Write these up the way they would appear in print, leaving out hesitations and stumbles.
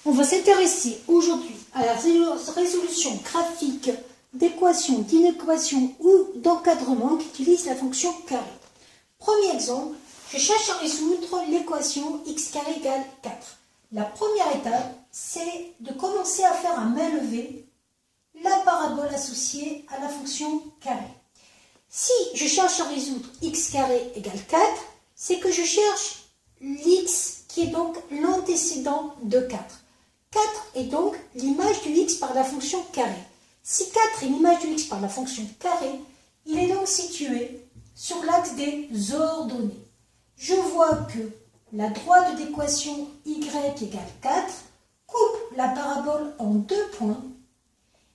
On va s'intéresser aujourd'hui à la résolution graphique d'équations, d'inéquations ou d'encadrement qui utilisent la fonction carré. Premier exemple, je cherche à résoudre l'équation x carré égale 4. La première étape, c'est de commencer à faire à main levée la parabole associée à la fonction carré. Si je cherche à résoudre x carré égale 4, c'est que je cherche l'x qui est donc l'antécédent de 4. 4 est donc l'image du x par la fonction carré. Si 4 est l'image du x par la fonction carré, il est donc situé sur l'axe des ordonnées. Je vois que la droite d'équation y égale 4 coupe la parabole en deux points,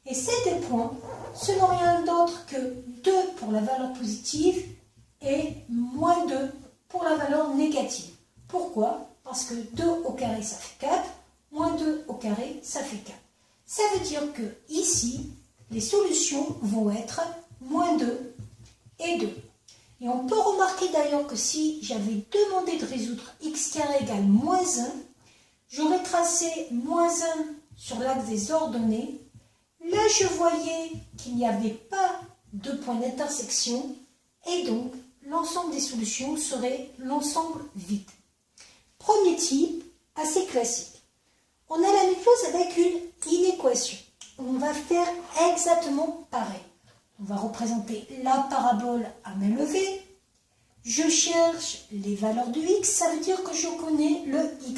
et ces deux points, ce n'ont rien d'autre que 2 pour la valeur positive et moins 2 pour la valeur négative. Pourquoi? Parce que 2 au carré ça fait 4, moins 2 au carré ça fait 4. Ça veut dire que ici, les solutions vont être moins 2 et 2. Et on peut remarquer d'ailleurs que si j'avais demandé de résoudre x carré égale moins 1, j'aurais tracé moins 1 sur l'axe des ordonnées. Là, je voyais qu'il n'y avait pas de point d'intersection et donc l'ensemble des solutions serait l'ensemble vide. Premier type, assez classique. On a la même chose avec une inéquation. On va faire exactement pareil. On va représenter la parabole à main levée. Je cherche les valeurs du x, ça veut dire que je connais le y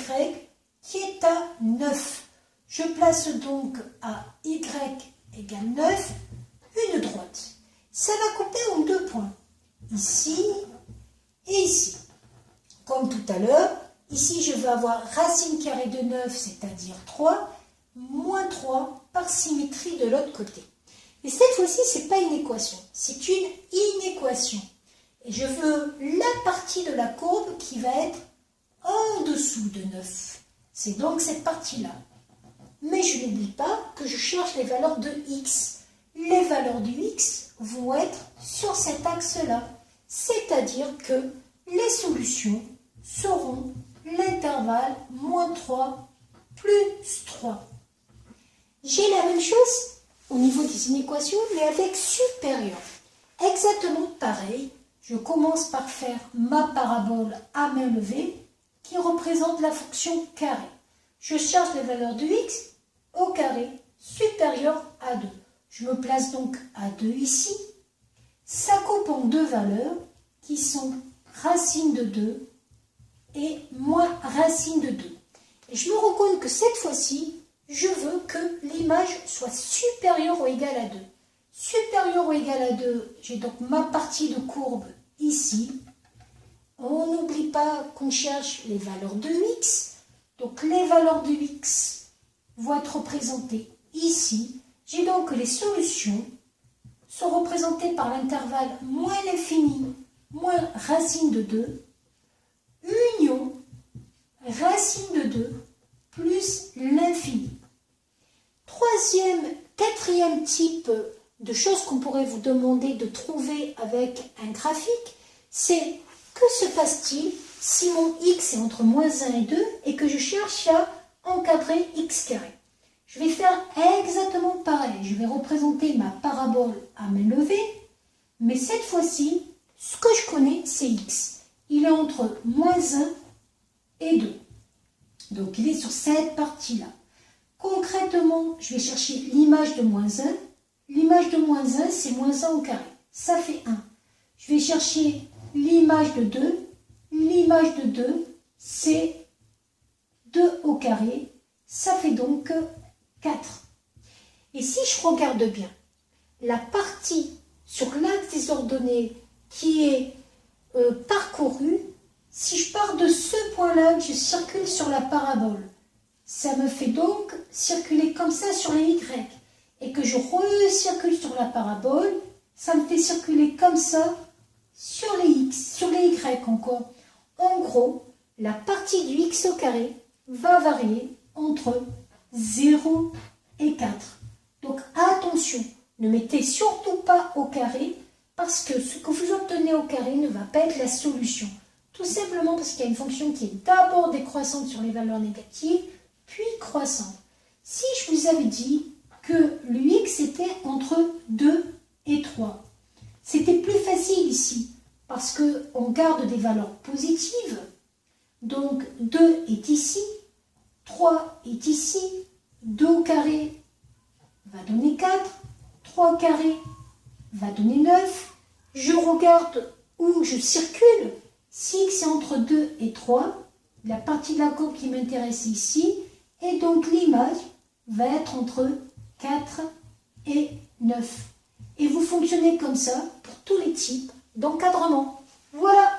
qui est à 9. Je place donc à y égale 9 une droite. Ça va couper en deux points, ici et ici. Comme tout à l'heure, ici je vais avoir racine carrée de 9, c'est-à-dire 3, moins 3 par symétrie de l'autre côté. Et cette fois-ci, ce n'est pas une équation, c'est une inéquation. Et je veux la partie de la courbe qui va être en dessous de 9. C'est donc cette partie-là. Mais je n'oublie pas que je cherche les valeurs de x. Les valeurs du x vont être sur cet axe-là. C'est-à-dire que les solutions seront l'intervalle moins 3 plus 3. J'ai la même chose au niveau des inéquations, mais avec supérieur. Exactement pareil, je commence par faire ma parabole à main levée qui représente la fonction carré. Je cherche les valeurs de x au carré supérieur à 2. Je me place donc à 2 ici. Ça coupe en deux valeurs qui sont racine de 2 et moins racine de 2. Et je me rends compte que cette fois-ci, je veux que l'image soit supérieure ou égale à 2. Supérieure ou égale à 2, j'ai donc ma partie de courbe ici. On n'oublie pas qu'on cherche les valeurs de x. Donc les valeurs de x vont être représentées ici. J'ai donc que les solutions sont représentées par l'intervalle moins l'infini moins racine de 2, union racine de 2 plus l'infini. Quatrième type de choses qu'on pourrait vous demander de trouver avec un graphique, c'est que se passe-t-il si mon x est entre moins 1 et 2 et que je cherche à encadrer x carré. Je vais faire exactement pareil. Je vais représenter ma parabole à main levée, mais cette fois-ci, ce que je connais, c'est x. Il est entre moins 1 et 2. Donc, il est sur cette partie-là. Concrètement, je vais chercher l'image de moins 1. L'image de moins 1, c'est moins 1 au carré. Ça fait 1. Je vais chercher l'image de 2. L'image de 2, c'est 2 au carré. Ça fait donc 4. Et si je regarde bien, la partie sur l'axe des ordonnées qui est parcourue, si je pars de ce point-là, je circule sur la parabole. Ça me fait donc circuler comme ça sur les y. Et que je recircule sur la parabole, ça me fait circuler comme ça sur les x, sur les y encore. En gros, la partie du x au carré va varier entre 0 et 4. Donc attention, ne mettez surtout pas au carré parce que ce que vous obtenez au carré ne va pas être la solution. Tout simplement parce qu'il y a une fonction qui est d'abord décroissante sur les valeurs négatives, puis croissante. Si je vous avais dit que l'UX était entre 2 et 3, c'était plus facile ici parce qu'on garde des valeurs positives. Donc 2 est ici, 3 est ici, 2 au carré va donner 4, 3 au carré va donner 9. Je regarde où je circule. Si c'est entre 2 et 3, la partie de la courbe qui m'intéresse ici, et donc l'image va être entre 4 et 9. Et vous fonctionnez comme ça pour tous les types d'encadrement. Voilà.